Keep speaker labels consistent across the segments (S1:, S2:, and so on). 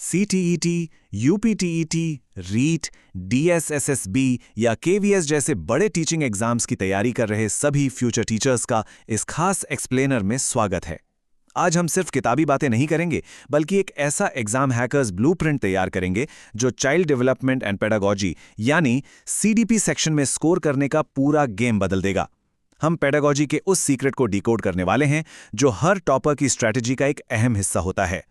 S1: CTET, UPTET, REET, DSSSB या KVS जैसे बड़े टीचिंग एग्जाम्स की तैयारी कर रहे सभी फ्यूचर टीचर्स का इस खास एक्सप्लेनर में स्वागत है। आज हम सिर्फ किताबी बातें नहीं करेंगे, बल्कि एक ऐसा एग्जाम हैकर्स ब्लूप्रिंट तैयार करेंगे जो चाइल्ड डेवलपमेंट एंड पेडागोजी यानी CDP सेक्शन में स्कोर करने का पूरा गेम बदल देगा। हम पेडागोजी के उस सीक्रेट को डिकोड करने वाले हैं जो हर टॉपर की स्ट्रैटेजी का एक अहम हिस्सा होता है।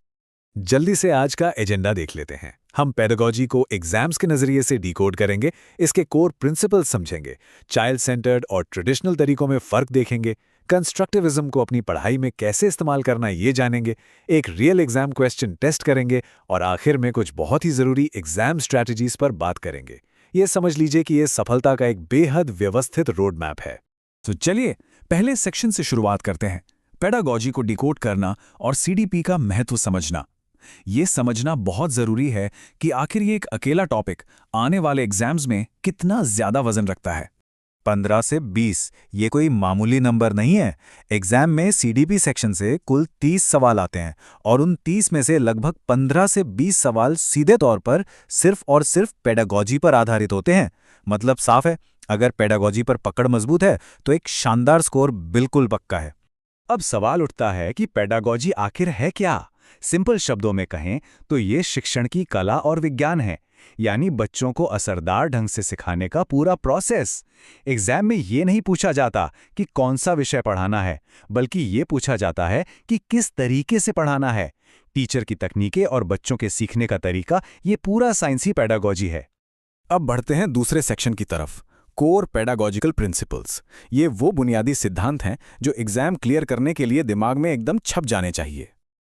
S2: जल्दी से आज का एजेंडा देख लेते हैं। हम पेडागोजी को एग्जाम्स के नजरिए से डिकोड करेंगे, इसके कोर प्रिंसिपल्स समझेंगे, चाइल्ड सेंटर्ड और ट्रेडिशनल तरीकों में फर्क देखेंगे, कंस्ट्रक्टिविज्म को अपनी पढ़ाई में कैसे इस्तेमाल करना ये जानेंगे, एक रियल एग्जाम क्वेश्चन टेस्ट करेंगे और आखिर में कुछ बहुत ही जरूरी एग्जाम स्ट्रैटेजीज पर बात करेंगे। ये समझ लीजिए कि ये सफलता का एक बेहद व्यवस्थित रोड मैप है।
S1: तो चलिए पहले सेक्शन से शुरुआत करते हैं, पेडागोजी को डिकोड करना और CDP का महत्व समझना। ये समझना बहुत जरूरी है कि आखिर ये एक अकेला टॉपिक आने वाले एग्जाम्स में कितना ज्यादा वजन रखता है।
S3: 15 से 20 ये कोई मामूली नंबर नहीं है। एग्जाम में CDP सेक्शन से कुल 30 सवाल आते हैं और उन 30 में से लगभग 15 से 20 सवाल सीधे तौर पर सिर्फ और सिर्फ पेडागोजी पर आधारित होते हैं। मतलब साफ है, अगर पेडागोजी पर पकड़ मजबूत है तो एक शानदार स्कोर बिल्कुल पक्का है।
S2: अब सवाल उठता है कि पेडागोजी आखिर है क्या? सिंपल शब्दों में कहें तो ये शिक्षण की कला और विज्ञान है, यानी बच्चों को असरदार ढंग से सिखाने का पूरा प्रोसेस। एग्जाम में ये नहीं पूछा जाता कि कौन सा विषय पढ़ाना है, बल्कि ये पूछा जाता है कि किस तरीके से पढ़ाना है। टीचर की तकनीकें और बच्चों के सीखने का तरीका, ये पूरा साइंसी पेडागोजी है।
S1: अब बढ़ते हैं दूसरे सेक्शन की तरफ, कोर पेडागोजिकल प्रिंसिपल्स। ये वो बुनियादी सिद्धांत हैं जो एग्जाम क्लियर करने के लिए दिमाग में एकदम छप जाने चाहिए।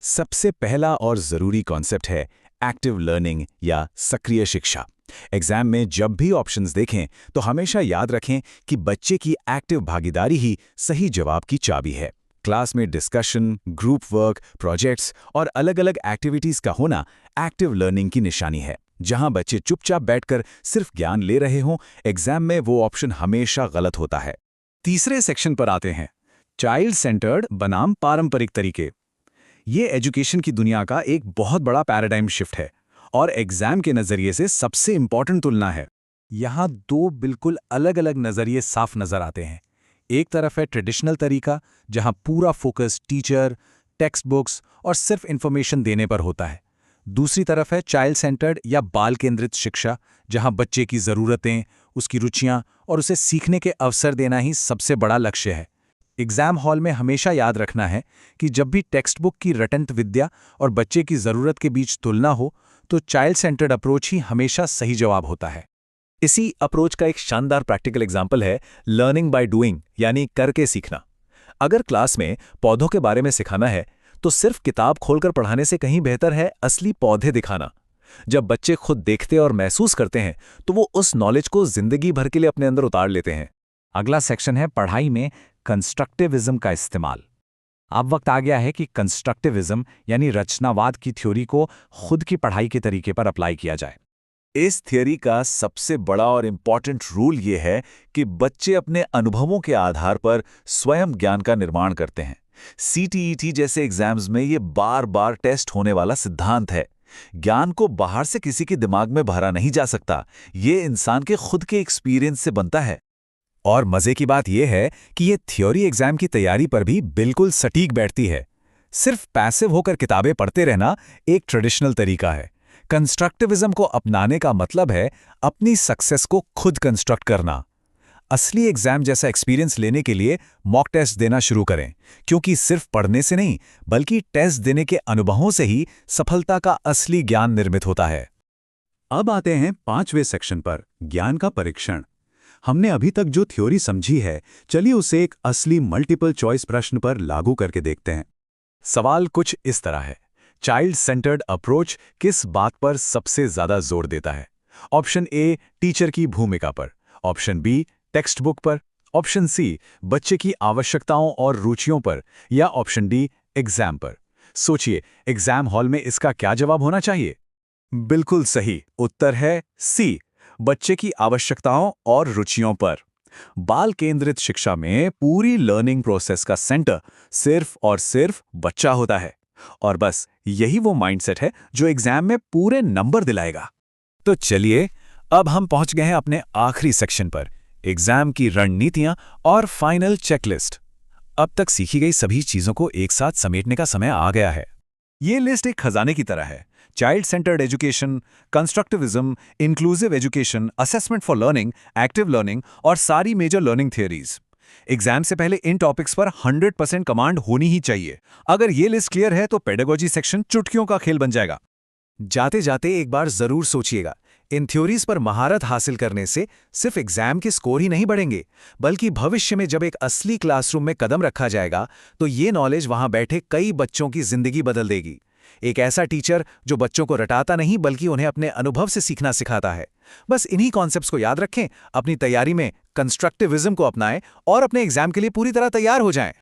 S2: सबसे पहला और जरूरी कॉन्सेप्ट है एक्टिव लर्निंग या सक्रिय शिक्षा। एग्जाम में जब भी ऑप्शंस देखें तो हमेशा याद रखें कि बच्चे की एक्टिव भागीदारी ही सही जवाब की चाबी है। क्लास में डिस्कशन, ग्रुप वर्क, प्रोजेक्ट्स और अलग-अलग एक्टिविटीज का होना एक्टिव लर्निंग की निशानी है। जहां बच्चे चुपचाप बैठकर सिर्फ ज्ञान ले रहे हों, एग्जाम में वो ऑप्शन हमेशा गलत होता है।
S1: तीसरे सेक्शन पर आते हैं, चाइल्ड सेंटर्ड बनाम पारंपरिक तरीके। ये एजुकेशन की दुनिया का एक बहुत बड़ा पैराडाइम शिफ्ट है और एग्जाम के नजरिए से सबसे इंपॉर्टेंट तुलना है।
S2: यहाँ दो बिल्कुल अलग अलग नजरिए साफ नजर आते हैं। एक तरफ है ट्रेडिशनल तरीका, जहाँ पूरा फोकस टीचर, टेक्स्ट बुक्स और सिर्फ इंफॉर्मेशन देने पर होता है। दूसरी तरफ है चाइल्ड सेंटर्ड या बाल केंद्रित शिक्षा, जहाँ बच्चे की ज़रूरतें, उसकी रुचियाँ और उसे सीखने के अवसर देना ही सबसे बड़ा लक्ष्य है। एग्जाम हॉल में हमेशा याद रखना है कि जब भी टेक्स्ट बुक की रटंत विद्या और बच्चे की ज़रूरत के बीच तुलना हो, तो चाइल्ड सेंटर्ड अप्रोच ही हमेशा सही जवाब होता है।
S3: इसी अप्रोच का एक शानदार प्रैक्टिकल एग्जाम्पल है लर्निंग बाय डूइंग यानी करके सीखना। अगर क्लास में पौधों के बारे में सिखाना है तो सिर्फ किताब खोलकर पढ़ाने से कहीं बेहतर है असली पौधे दिखाना। जब बच्चे खुद देखते और महसूस करते हैं तो वो उस नॉलेज को जिंदगी भर के लिए अपने अंदर उतार लेते हैं।
S2: अगला सेक्शन है पढ़ाई में कंस्ट्रक्टिविज्म का इस्तेमाल। अब वक्त आ गया है कि कंस्ट्रक्टिविज्म यानी रचनावाद की थ्योरी को खुद की पढ़ाई के तरीके पर अप्लाई किया जाए।
S3: इस थियरी का सबसे बड़ा और इम्पॉर्टेंट रूल ये है कि बच्चे अपने अनुभवों के आधार पर स्वयं ज्ञान का निर्माण करते हैं। CTET जैसे एग्जाम्स में ये बार बार टेस्ट होने वाला सिद्धांत है। ज्ञान को बाहर से किसी के दिमाग में भरा नहीं जा सकता, ये इंसान के खुद के एक्सपीरियंस से बनता है।
S2: और मजे की बात यह है कि ये थ्योरी एग्जाम की तैयारी पर भी बिल्कुल सटीक बैठती है। सिर्फ पैसिव होकर किताबें पढ़ते रहना एक ट्रेडिशनल तरीका है। कंस्ट्रक्टिविज्म को अपनाने का मतलब है अपनी सक्सेस को खुद कंस्ट्रक्ट करना। असली एग्जाम जैसा एक्सपीरियंस लेने के लिए मॉक टेस्ट देना शुरू करें, क्योंकि सिर्फ पढ़ने से नहीं बल्कि टेस्ट देने के अनुभवों से ही सफलता का असली ज्ञान निर्मित होता है।
S4: अब आते हैं 5वें सेक्शन पर, ज्ञान का परीक्षण। हमने अभी तक जो थ्योरी समझी है, चलिए उसे एक असली मल्टीपल चॉइस प्रश्न पर लागू करके देखते हैं।
S2: सवाल कुछ इस तरह है, चाइल्ड सेंटर्ड अप्रोच किस बात पर सबसे ज्यादा जोर देता है? ऑप्शन ए टीचर की भूमिका पर, ऑप्शन बी टेक्स्ट बुक पर, ऑप्शन सी बच्चे की आवश्यकताओं और रुचियों पर, या ऑप्शन डी एग्जाम पर। सोचिए, एग्जाम हॉल में इसका क्या जवाब होना चाहिए? बिल्कुल सही उत्तर है सी, बच्चे की आवश्यकताओं और रुचियों पर। बाल केंद्रित शिक्षा में पूरी लर्निंग प्रोसेस का सेंटर सिर्फ और सिर्फ बच्चा होता है।
S1: और बस यही वो माइंडसेट है जो एग्जाम में पूरे नंबर दिलाएगा। तो चलिए, अब हम पहुंच गए हैं अपने आखिरी सेक्शन पर, एग्जाम की रणनीतियां और फाइनल चेकलिस्ट। अब तक सीखी गई सभी चीजों को एक साथ समेटने का समय आ गया है। ये लिस्ट एक खजाने की तरह है। Child centred education, constructivism, inclusive education, assessment for learning, active learning और सारी मेजर लर्निंग थियरीज। एग्जाम से पहले इन टॉपिक्स पर 100% कमांड होनी ही चाहिए। अगर ये लिस्ट क्लियर है तो पेडागोजी सेक्शन चुटकियों का खेल बन जाएगा। जाते जाते एक बार जरूर सोचिएगा, इन थ्योरीज पर महारत हासिल करने से सिर्फ एग्जाम के स्कोर ही नहीं बढ़ेंगे, बल्कि भविष्य में जब एक असली क्लासरूम में कदम रखा जाएगा तो ये नॉलेज वहां बैठे कई बच्चों की जिंदगी बदल देगी। एक ऐसा टीचर जो बच्चों को रटाता नहीं बल्कि उन्हें अपने अनुभव से सीखना सिखाता है। बस इन्हीं कॉन्सेप्ट्स को याद रखें, अपनी तैयारी में कंस्ट्रक्टिविज्म को अपनाएं और अपने एग्जाम के लिए पूरी तरह तैयार हो जाएं।